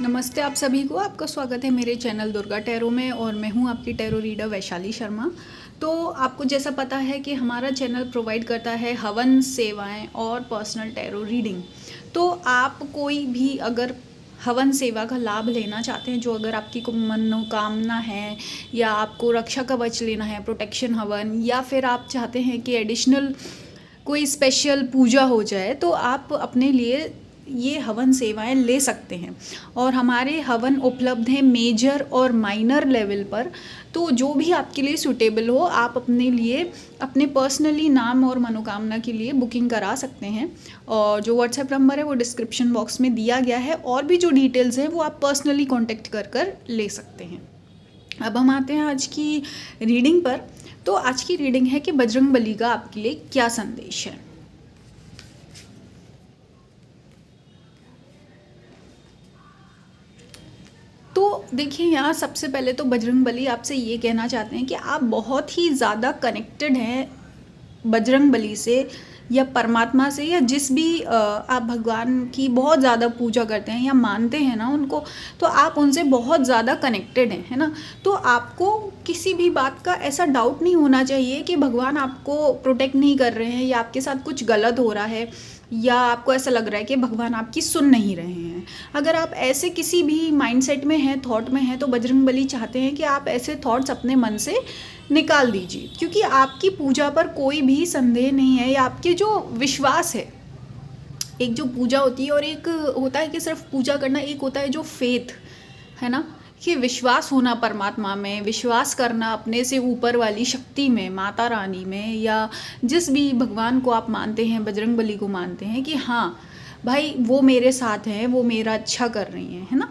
नमस्ते आप सभी को। आपका स्वागत है मेरे चैनल दुर्गा टैरो में और मैं हूं आपकी टैरो रीडर वैशाली शर्मा। तो आपको जैसा पता है कि हमारा चैनल प्रोवाइड करता है हवन सेवाएं और पर्सनल टैरो रीडिंग। तो आप कोई भी अगर हवन सेवा का लाभ लेना चाहते हैं, जो अगर आपकी कोई मनोकामना है या आपको रक्षा कवच लेना है, प्रोटेक्शन हवन, या फिर आप चाहते हैं कि एडिशनल कोई स्पेशल पूजा हो जाए, तो आप अपने लिए ये हवन सेवाएं ले सकते हैं। और हमारे हवन उपलब्ध हैं मेजर और माइनर लेवल पर। तो जो भी आपके लिए सूटेबल हो, आप अपने लिए अपने पर्सनली नाम और मनोकामना के लिए बुकिंग करा सकते हैं। और जो व्हाट्सएप नंबर है वो डिस्क्रिप्शन बॉक्स में दिया गया है, और भी जो डिटेल्स हैं वो आप पर्सनली कॉन्टेक्ट कर कर ले सकते हैं। अब हम आते हैं आज की रीडिंग पर। तो आज की रीडिंग है कि बजरंगबली का आपके लिए क्या संदेश है। तो देखिए, यहाँ सबसे पहले तो बजरंगबली आपसे ये कहना चाहते हैं कि आप बहुत ही ज़्यादा कनेक्टेड हैं बजरंगबली से या परमात्मा से, या जिस भी आप भगवान की बहुत ज़्यादा पूजा करते हैं या मानते हैं ना उनको, तो आप उनसे बहुत ज़्यादा कनेक्टेड हैं, है ना। तो आपको किसी भी बात का ऐसा डाउट नहीं होना चाहिए कि भगवान आपको प्रोटेक्ट नहीं कर रहे हैं या आपके साथ कुछ गलत हो रहा है, या आपको ऐसा लग रहा है कि भगवान आपकी सुन नहीं रहे हैं। अगर आप ऐसे किसी भी माइंडसेट में हैं, थॉट में हैं, तो बजरंगबली चाहते हैं कि आप ऐसे थॉट्स अपने मन से निकाल दीजिए, क्योंकि आपकी पूजा पर कोई भी संदेह नहीं है, या आपके जो विश्वास है। एक जो पूजा होती है और एक होता है कि सिर्फ पूजा करना, एक होता है जो फेथ, है ना, कि विश्वास होना परमात्मा में, विश्वास करना अपने से ऊपर वाली शक्ति में, माता रानी में, या जिस भी भगवान को आप मानते हैं, बजरंगबली को मानते हैं कि हाँ भाई वो मेरे साथ हैं, वो मेरा अच्छा कर रही हैं, है ना।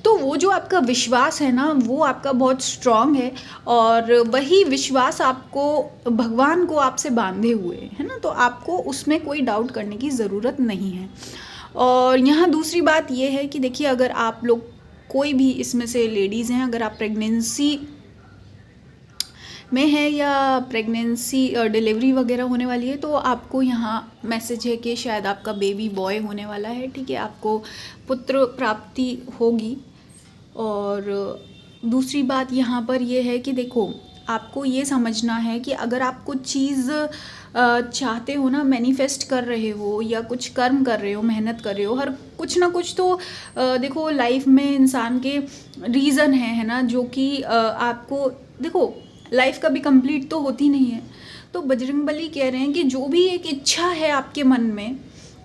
तो वो जो आपका विश्वास है ना, वो आपका बहुत स्ट्रांग है, और वही विश्वास आपको भगवान को आपसे बांधे हुए है ना। तो आपको उसमें कोई डाउट करने की ज़रूरत नहीं है। और यहाँ दूसरी बात ये है कि देखिए, अगर आप लोग कोई भी इसमें से लेडीज़ हैं, अगर आप प्रेगनेंसी में है या प्रेगनेंसी डिलीवरी वगैरह होने वाली है, तो आपको यहाँ मैसेज है कि शायद आपका बेबी बॉय होने वाला है, ठीक है, आपको पुत्र प्राप्ति होगी। और दूसरी बात यहाँ पर यह है कि देखो, आपको ये समझना है कि अगर आप कुछ चीज़ चाहते हो ना, मैनिफेस्ट कर रहे हो या कुछ कर्म कर रहे हो, मेहनत कर रहे हो, हर कुछ ना कुछ तो देखो लाइफ में इंसान के रीज़न है ना, जो कि आपको देखो लाइफ कभी कंप्लीट तो होती नहीं है। तो बजरंगबली कह रहे हैं कि जो भी एक इच्छा है आपके मन में,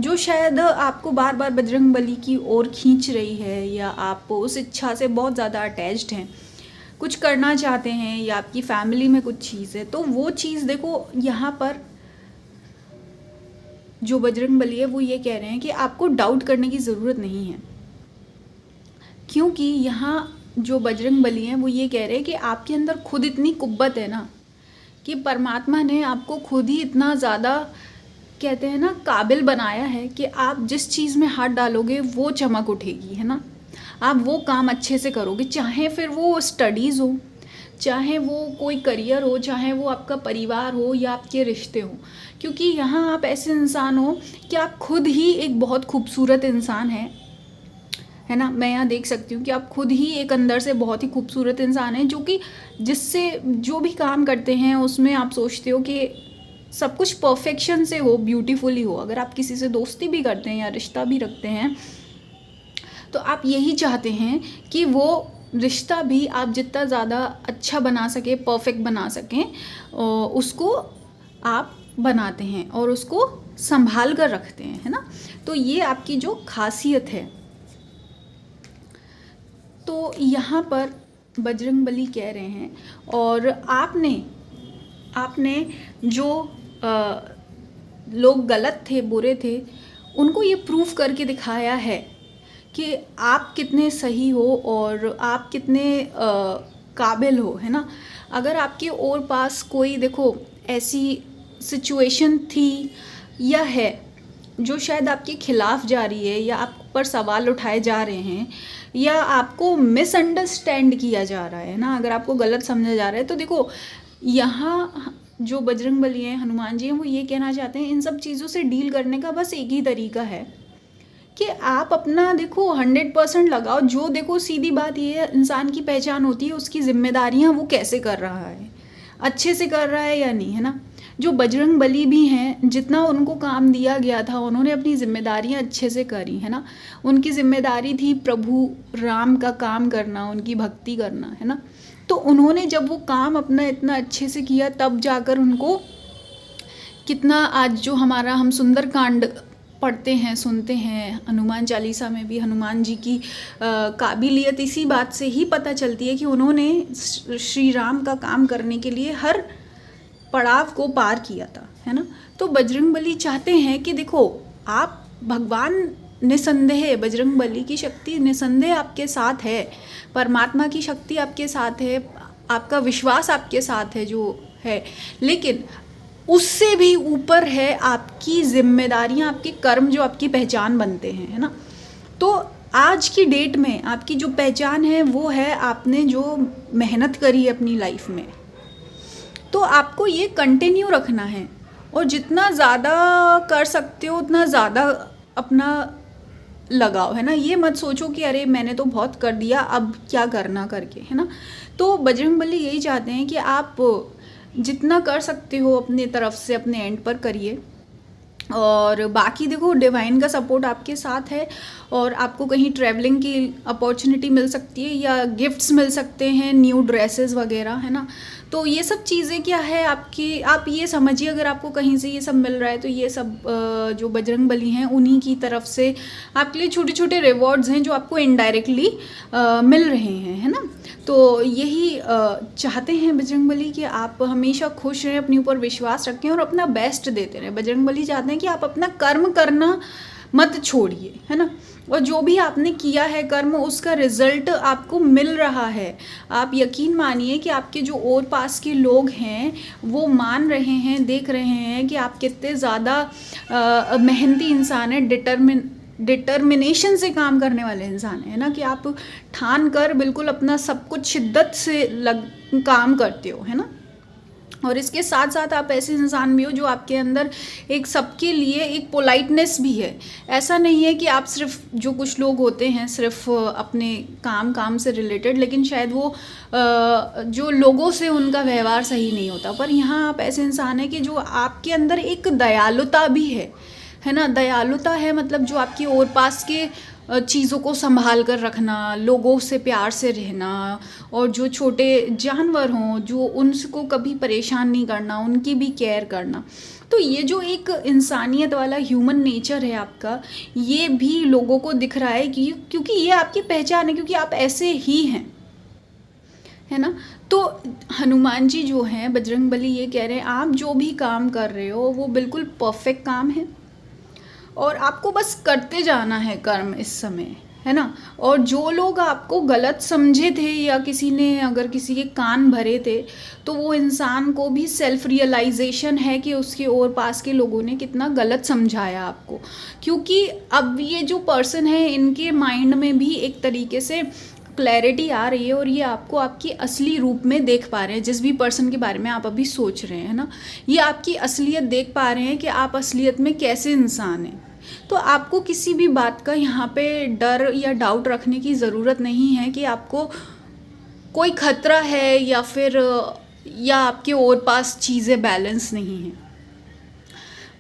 जो शायद आपको बार बार बजरंगबली की ओर खींच रही है, या आप उस इच्छा से बहुत ज़्यादा अटैच्ड हैं, कुछ करना चाहते हैं, या आपकी फैमिली में कुछ चीज़ है, तो वो चीज़ देखो यहाँ पर जो बजरंगबली है वो ये कह रहे हैं कि आपको डाउट करने की ज़रूरत नहीं है। क्योंकि यहाँ जो बजरंगबली हैं वो ये कह रहे हैं कि आपके अंदर खुद इतनी कुव्वत है ना, कि परमात्मा ने आपको खुद ही इतना ज़्यादा, कहते हैं ना, काबिल बनाया है कि आप जिस चीज़ में हाथ डालोगे वो चमक उठेगी, है ना। आप वो काम अच्छे से करोगे, चाहे फिर वो स्टडीज़ हो, चाहे वो कोई करियर हो, चाहे वो आपका परिवार हो या आपके रिश्ते हो। क्योंकि यहाँ आप ऐसे इंसान हो कि आप खुद ही एक बहुत खूबसूरत इंसान हैं, है ना। मैं यहाँ देख सकती हूँ कि आप खुद ही एक अंदर से बहुत ही खूबसूरत इंसान हैं, जो कि जिससे जो भी काम करते हैं उसमें आप सोचते हो कि सब कुछ परफेक्शन से हो, ब्यूटीफुली हो। अगर आप किसी से दोस्ती भी करते हैं या रिश्ता भी रखते हैं, तो आप यही चाहते हैं कि वो रिश्ता भी आप जितना ज़्यादा अच्छा बना सके, परफेक्ट बना सकें, उसको आप बनाते हैं और उसको संभाल कर रखते हैं, है ना। तो ये आपकी जो खासियत है। तो यहाँ पर बजरंगबली कह रहे हैं, और आपने जो लोग गलत थे, बुरे थे, उनको ये प्रूफ करके दिखाया है कि आप कितने सही हो और आप कितने काबिल हो, है ना। अगर आपके और पास कोई देखो ऐसी सिचुएशन थी या है जो शायद आपके खिलाफ जा रही है, या आप पर सवाल उठाए जा रहे हैं, या आपको मिसअंडरस्टैंड किया जा रहा है ना, अगर आपको गलत समझा जा रहा है, तो देखो यहाँ जो बजरंगबली हैं, हनुमान जी हैं, वो ये कहना चाहते हैं इन सब चीज़ों से डील करने का बस एक ही तरीका है कि आप अपना देखो 100% लगाओ। जो देखो सीधी बात ये है, इंसान की पहचान होती है उसकी जिम्मेदारियां वो कैसे कर रहा है, अच्छे से कर रहा है या नहीं, है ना। जो बजरंग बली भी हैं, जितना उनको काम दिया गया था उन्होंने अपनी जिम्मेदारियां अच्छे से करी, है ना। उनकी जिम्मेदारी थी प्रभु राम का काम करना, उनकी भक्ति करना, है ना। तो उन्होंने जब वो काम अपना इतना अच्छे से किया तब जाकर उनको कितना, आज जो हमारा हम सुंदरकांड पढ़ते हैं, सुनते हैं, हनुमान चालीसा में भी हनुमान जी की काबिलियत इसी बात से ही पता चलती है कि उन्होंने श्री राम का काम करने के लिए हर पड़ाव को पार किया था, है ना। तो बजरंगबली चाहते हैं कि देखो आप, भगवान निसंदेह, बजरंगबली की शक्ति निसंदेह आपके साथ है, परमात्मा की शक्ति आपके साथ है, आपका विश्वास आपके साथ है जो है, लेकिन उससे भी ऊपर है आपकी जिम्मेदारियां, आपके कर्म जो आपकी पहचान बनते हैं, है ना। तो आज की डेट में आपकी जो पहचान है वो है आपने जो मेहनत करी अपनी लाइफ में, तो आपको ये कंटिन्यू रखना है और जितना ज़्यादा कर सकते हो उतना ज़्यादा अपना लगाओ, है ना। ये मत सोचो कि अरे मैंने तो बहुत कर दिया अब क्या करना करके, है ना। तो बजरंगबली यही चाहते हैं कि आप जितना कर सकते हो अपने तरफ से अपने एंड पर करिए, और बाकी देखो डिवाइन का सपोर्ट आपके साथ है, और आपको कहीं ट्रैवलिंग की अपॉर्चुनिटी मिल सकती है या गिफ्ट्स मिल सकते हैं, न्यू ड्रेसेस वगैरह, है ना। तो ये सब चीज़ें क्या है आपकी, आप ये समझिए अगर आपको कहीं से ये सब मिल रहा है तो ये सब जो बजरंगबली हैं उन्हीं की तरफ से आपके लिए छोटे छोटे रिवॉर्ड्स हैं जो आपको इनडायरेक्टली मिल रहे हैं, है ना। तो यही चाहते हैं बजरंगबली कि आप हमेशा खुश रहें, अपने ऊपर विश्वास रखें और अपना बेस्ट देते रहें। बजरंगबली चाहते हैं कि आप अपना कर्म करना मत छोड़िए, है ना। और जो भी आपने किया है कर्म, उसका रिजल्ट आपको मिल रहा है। आप यकीन मानिए कि आपके जो और पास के लोग हैं वो मान रहे हैं, देख रहे हैं कि आप कितने ज़्यादा मेहनती इंसान हैं, डिटर्मिनेशन से काम करने वाले इंसान है ना, कि आप ठान कर बिल्कुल अपना सब कुछ शिद्दत से काम करते हो, है ना। और इसके साथ साथ आप ऐसे इंसान भी हो जो आपके अंदर एक सबके लिए एक पोलाइटनेस भी है। ऐसा नहीं है कि आप सिर्फ, जो कुछ लोग होते हैं सिर्फ अपने काम से रिलेटेड, लेकिन शायद वो जो लोगों से उनका व्यवहार सही नहीं होता, पर यहाँ आप ऐसे इंसान हैं कि जो आपके अंदर एक दयालुता भी है ना। दयालुता है मतलब जो आपके और पास के चीज़ों को संभाल कर रखना, लोगों से प्यार से रहना, और जो छोटे जानवर हों जो उनको कभी परेशान नहीं करना, उनकी भी केयर करना। तो ये जो एक इंसानियत वाला ह्यूमन नेचर है आपका, ये भी लोगों को दिख रहा है कि क्योंकि ये आपकी पहचान है, क्योंकि आप ऐसे ही हैं, है ना। तो हनुमान जी जो हैं, बजरंगबली ये कह रहे हैं आप जो भी काम कर रहे हो वो बिल्कुल परफेक्ट काम है, और आपको बस करते जाना है कर्म इस समय, है ना। और जो लोग आपको गलत समझे थे या किसी ने अगर किसी के कान भरे थे, तो वो इंसान को भी सेल्फ रियलाइजेशन है कि उसके और पास के लोगों ने कितना गलत समझाया आपको, क्योंकि अब ये जो पर्सन है इनके माइंड में भी एक तरीके से क्लैरिटी आ रही है, और ये आपको आपकी असली रूप में देख पा रहे हैं। जिस भी पर्सन के बारे में आप अभी सोच रहे हैं ना, ये आपकी असलियत देख पा रहे हैं कि आप असलियत में कैसे इंसान हैं। तो आपको किसी भी बात का यहाँ पे डर या डाउट रखने की ज़रूरत नहीं है कि आपको कोई खतरा है या फिर या आपके और पास चीज़ें बैलेंस नहीं हैं।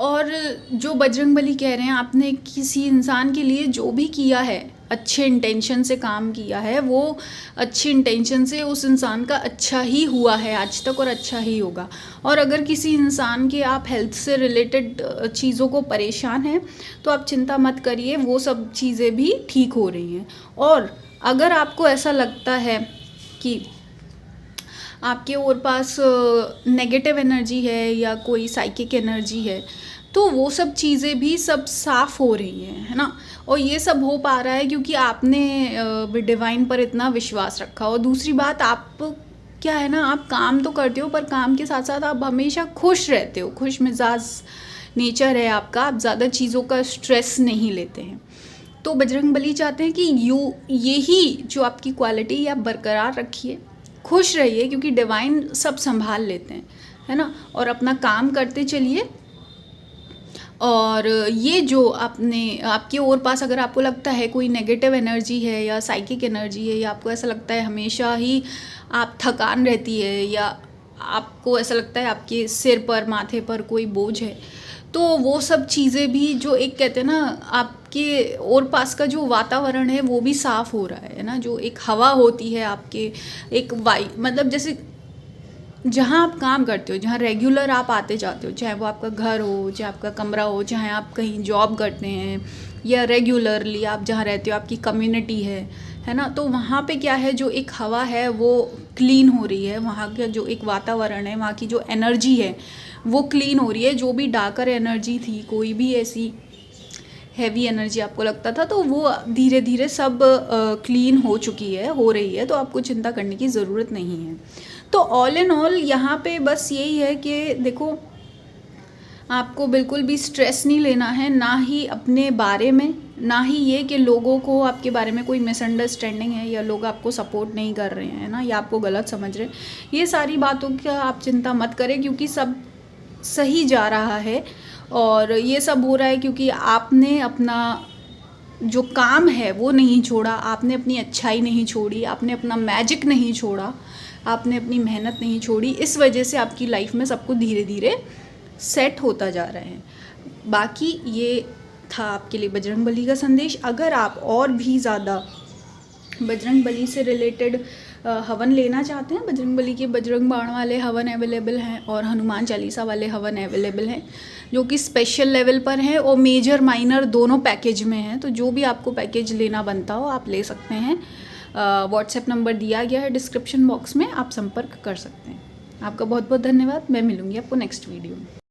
और जो बजरंगबली कह रहे हैं, आपने किसी इंसान के लिए जो भी किया है, अच्छे इंटेंशन से काम किया है, वो अच्छी इंटेंशन से उस इंसान का अच्छा ही हुआ है आज तक और अच्छा ही होगा। और अगर किसी इंसान के आप हेल्थ से रिलेटेड चीज़ों को परेशान हैं तो आप चिंता मत करिए, वो सब चीज़ें भी ठीक हो रही हैं। और अगर आपको ऐसा लगता है कि आपके और पास नेगेटिव एनर्जी है या कोई साइकिक एनर्जी है, तो वो सब चीज़ें भी सब साफ़ हो रही हैं, है ना। और ये सब हो पा रहा है क्योंकि आपने डिवाइन पर इतना विश्वास रखा। और दूसरी बात, आप क्या है ना, आप काम तो करते हो पर काम के साथ साथ आप हमेशा खुश रहते हो, खुश मिजाज नेचर है आपका, आप ज़्यादा चीज़ों का स्ट्रेस नहीं लेते हैं। तो बजरंगबली चाहते हैं कि यही जो आपकी क्वालिटी आप बरकरार रखिए, खुश रहिए, क्योंकि डिवाइन सब संभाल लेते हैं, है ना। और अपना काम करते चलिए और ये जो आपके और पास अगर आपको लगता है कोई नेगेटिव एनर्जी है या साइकिक एनर्जी है, या आपको ऐसा लगता है हमेशा ही आप थकान रहती है, या आपको ऐसा लगता है आपके सिर पर माथे पर कोई बोझ है, तो वो सब चीज़ें भी जो एक कहते हैं ना आपके और पास का जो वातावरण है वो भी साफ़ हो रहा है ना, जो एक हवा होती है आपके, एक मतलब जैसे जहाँ आप काम करते हो, जहाँ रेगुलर आप आते जाते हो, चाहे वो आपका घर हो, चाहे आपका कमरा हो, चाहे आप कहीं जॉब करते हैं, या रेगुलरली आप जहाँ रहते हो आपकी कम्युनिटी है ना, तो वहाँ पे क्या है, जो एक हवा है वो क्लीन हो रही है, वहाँ का जो एक वातावरण है, वहाँ की जो एनर्जी है वो क्लीन हो रही है। जो भी डार्कर एनर्जी थी, कोई भी ऐसी हैवी एनर्जी आपको लगता था, तो वो धीरे धीरे सब क्लीन हो चुकी है, हो रही है, तो आपको चिंता करने की ज़रूरत नहीं है। तो ऑल इन ऑल यहाँ पे बस यही है कि देखो, आपको बिल्कुल भी स्ट्रेस नहीं लेना है, ना ही अपने बारे में, ना ही ये कि लोगों को आपके बारे में कोई मिसअंडरस्टैंडिंग है, या लोग आपको सपोर्ट नहीं कर रहे हैं ना, या आपको गलत समझ रहे हैं। ये सारी बातों का आप चिंता मत करें, क्योंकि सब सही जा रहा है। और ये सब हो रहा है क्योंकि आपने अपना जो काम है वो नहीं छोड़ा, आपने अपनी अच्छाई नहीं छोड़ी, आपने अपना मैजिक नहीं छोड़ा, आपने अपनी मेहनत नहीं छोड़ी। इस वजह से आपकी लाइफ में सब कुछ धीरे धीरे सेट होता जा रहा है। बाकी ये था आपके लिए बजरंगबली का संदेश। अगर आप और भी ज़्यादा बजरंगबली से रिलेटेड हवन लेना चाहते हैं, बजरंगबली के बजरंग बाण वाले हवन अवेलेबल हैं, और हनुमान चालीसा वाले हवन अवेलेबल हैं, जो कि स्पेशल लेवल पर हैं और मेजर माइनर दोनों पैकेज में हैं। तो जो भी आपको पैकेज लेना बनता हो आप ले सकते हैं। व्हाट्सएप नंबर दिया गया है डिस्क्रिप्शन बॉक्स में, आप संपर्क कर सकते हैं। आपका बहुत बहुत धन्यवाद। मैं मिलूँगी आपको नेक्स्ट वीडियो में।